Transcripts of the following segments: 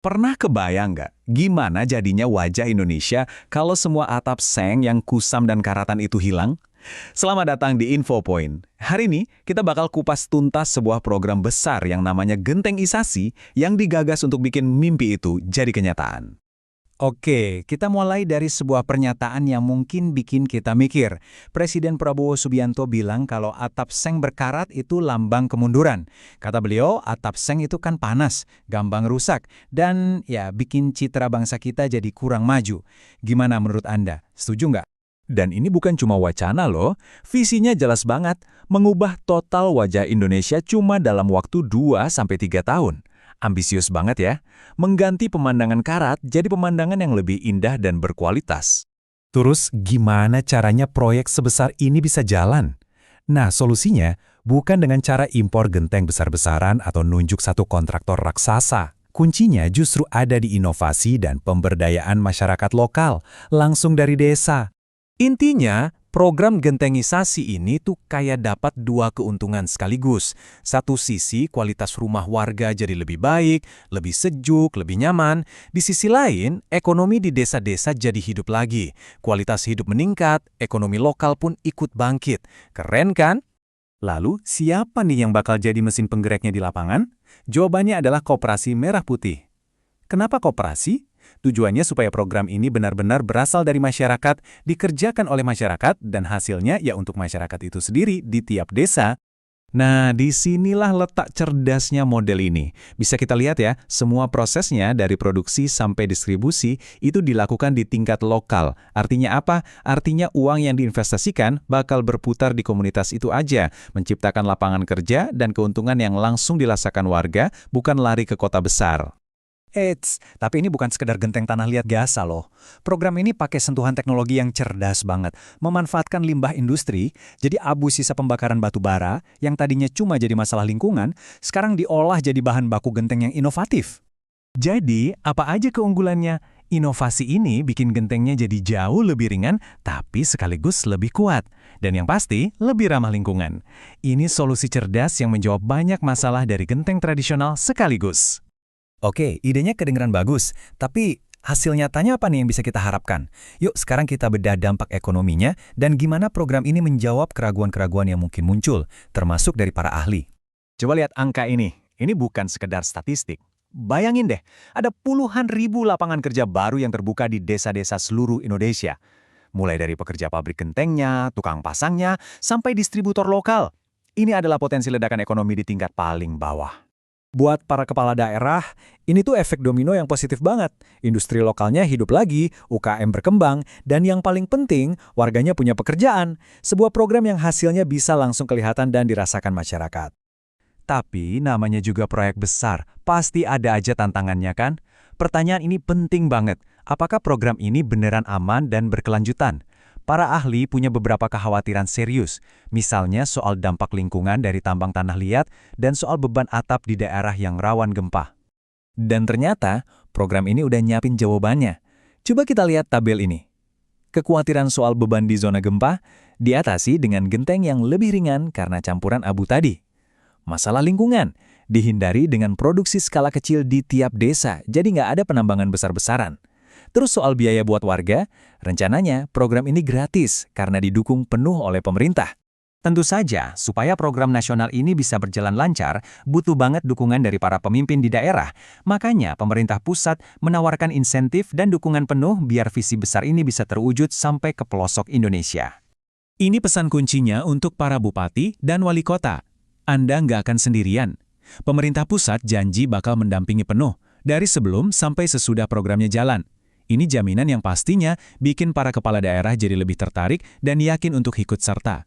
Pernah kebayang nggak gimana jadinya wajah Indonesia kalau semua atap seng yang kusam dan karatan itu hilang? Selamat datang di Info Point. Hari ini kita bakal kupas tuntas sebuah program besar yang namanya Genteng Isasi yang digagas untuk bikin mimpi itu jadi kenyataan. Oke, kita mulai dari sebuah pernyataan yang mungkin bikin kita mikir. Presiden Prabowo Subianto bilang kalau atap seng berkarat itu lambang kemunduran. Kata beliau, atap seng itu kan panas, gampang rusak, dan ya bikin citra bangsa kita jadi kurang maju. Gimana menurut Anda? Setuju nggak? Dan ini bukan cuma wacana loh, visinya jelas banget, mengubah total wajah Indonesia cuma dalam waktu 2-3 tahun. Ambisius banget ya, mengganti pemandangan karat jadi pemandangan yang lebih indah dan berkualitas. Terus gimana caranya proyek sebesar ini bisa jalan? Nah, solusinya bukan dengan cara impor genteng besar-besaran atau nunjuk satu kontraktor raksasa. Kuncinya justru ada di inovasi dan pemberdayaan masyarakat lokal, langsung dari desa. Intinya, program gentengisasi ini tuh kayak dapat dua keuntungan sekaligus. Satu sisi, kualitas rumah warga jadi lebih baik, lebih sejuk, lebih nyaman. Di sisi lain, ekonomi di desa-desa jadi hidup lagi. Kualitas hidup meningkat, ekonomi lokal pun ikut bangkit. Keren kan? Lalu, siapa nih yang bakal jadi mesin penggeraknya di lapangan? Jawabannya adalah Koperasi Merah Putih. Kenapa koperasi? Tujuannya supaya program ini benar-benar berasal dari masyarakat, dikerjakan oleh masyarakat, dan hasilnya ya untuk masyarakat itu sendiri di tiap desa. Nah, disinilah letak cerdasnya model ini. Bisa kita lihat ya, semua prosesnya dari produksi sampai distribusi itu dilakukan di tingkat lokal. Artinya apa? Artinya uang yang diinvestasikan bakal berputar di komunitas itu aja, menciptakan lapangan kerja dan keuntungan yang langsung dirasakan warga, bukan lari ke kota besar. Eits, tapi ini bukan sekedar genteng tanah liat biasa loh. Program ini pakai sentuhan teknologi yang cerdas banget, memanfaatkan limbah industri, jadi abu sisa pembakaran batu bara yang tadinya cuma jadi masalah lingkungan, sekarang diolah jadi bahan baku genteng yang inovatif. Jadi, apa aja keunggulannya? Inovasi ini bikin gentengnya jadi jauh lebih ringan, tapi sekaligus lebih kuat. Dan yang pasti, lebih ramah lingkungan. Ini solusi cerdas yang menjawab banyak masalah dari genteng tradisional sekaligus. Oke, idenya kedengeran bagus, tapi hasil nyatanya apa nih yang bisa kita harapkan? Yuk sekarang kita bedah dampak ekonominya dan gimana program ini menjawab keraguan-keraguan yang mungkin muncul, termasuk dari para ahli. Coba lihat angka ini bukan sekedar statistik. Bayangin deh, ada puluhan ribu lapangan kerja baru yang terbuka di desa-desa seluruh Indonesia. Mulai dari pekerja pabrik gentengnya, tukang pasangnya, sampai distributor lokal. Ini adalah potensi ledakan ekonomi di tingkat paling bawah. Buat para kepala daerah, ini tuh efek domino yang positif banget. Industri lokalnya hidup lagi, UKM berkembang, dan yang paling penting, warganya punya pekerjaan. Sebuah program yang hasilnya bisa langsung kelihatan dan dirasakan masyarakat. Tapi namanya juga proyek besar, pasti ada aja tantangannya kan? Pertanyaan ini penting banget. Apakah program ini beneran aman dan berkelanjutan? Para ahli punya beberapa kekhawatiran serius, misalnya soal dampak lingkungan dari tambang tanah liat dan soal beban atap di daerah yang rawan gempa. Dan ternyata, program ini udah nyiapin jawabannya. Coba kita lihat tabel ini. Kekhawatiran soal beban di zona gempa diatasi dengan genteng yang lebih ringan karena campuran abu tadi. Masalah lingkungan dihindari dengan produksi skala kecil di tiap desa, jadi nggak ada penambangan besar-besaran. Terus soal biaya buat warga, rencananya program ini gratis karena didukung penuh oleh pemerintah. Tentu saja, supaya program nasional ini bisa berjalan lancar, butuh banget dukungan dari para pemimpin di daerah. Makanya pemerintah pusat menawarkan insentif dan dukungan penuh biar visi besar ini bisa terwujud sampai ke pelosok Indonesia. Ini pesan kuncinya untuk para bupati dan wali kota. Anda nggak akan sendirian. Pemerintah pusat janji bakal mendampingi penuh, dari sebelum sampai sesudah programnya jalan. Ini jaminan yang pastinya bikin para kepala daerah jadi lebih tertarik dan yakin untuk ikut serta.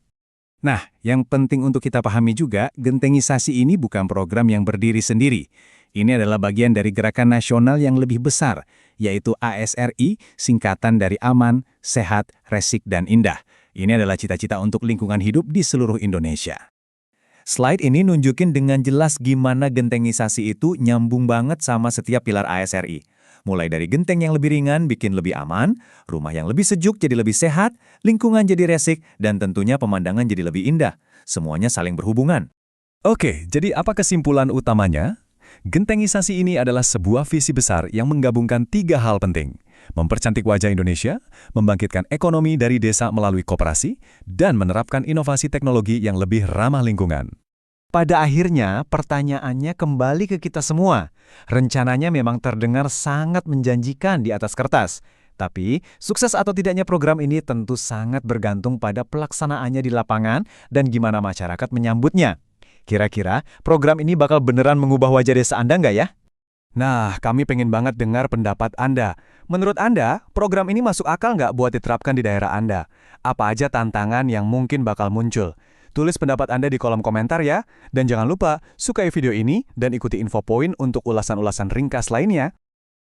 Nah, yang penting untuk kita pahami juga, gentengisasi ini bukan program yang berdiri sendiri. Ini adalah bagian dari gerakan nasional yang lebih besar, yaitu ASRI, singkatan dari Aman, Sehat, Resik, dan Indah. Ini adalah cita-cita untuk lingkungan hidup di seluruh Indonesia. Slide ini nunjukin dengan jelas gimana gentengisasi itu nyambung banget sama setiap pilar ASRI. Mulai dari genteng yang lebih ringan bikin lebih aman, rumah yang lebih sejuk jadi lebih sehat, lingkungan jadi resik, dan tentunya pemandangan jadi lebih indah. Semuanya saling berhubungan. Oke, jadi apa kesimpulan utamanya? Gentengisasi ini adalah sebuah visi besar yang menggabungkan 3 hal penting. Mempercantik wajah Indonesia, membangkitkan ekonomi dari desa melalui koperasi, dan menerapkan inovasi teknologi yang lebih ramah lingkungan. Pada akhirnya, pertanyaannya kembali ke kita semua. Rencananya memang terdengar sangat menjanjikan di atas kertas. Tapi, sukses atau tidaknya program ini tentu sangat bergantung pada pelaksanaannya di lapangan dan gimana masyarakat menyambutnya. Kira-kira, program ini bakal beneran mengubah wajah desa Anda nggak ya? Nah, kami pengen banget dengar pendapat Anda. Menurut Anda, program ini masuk akal nggak buat diterapkan di daerah Anda? Apa aja tantangan yang mungkin bakal muncul? Tulis pendapat Anda di kolom komentar ya. Dan jangan lupa, sukai video ini dan ikuti info poin untuk ulasan-ulasan ringkas lainnya.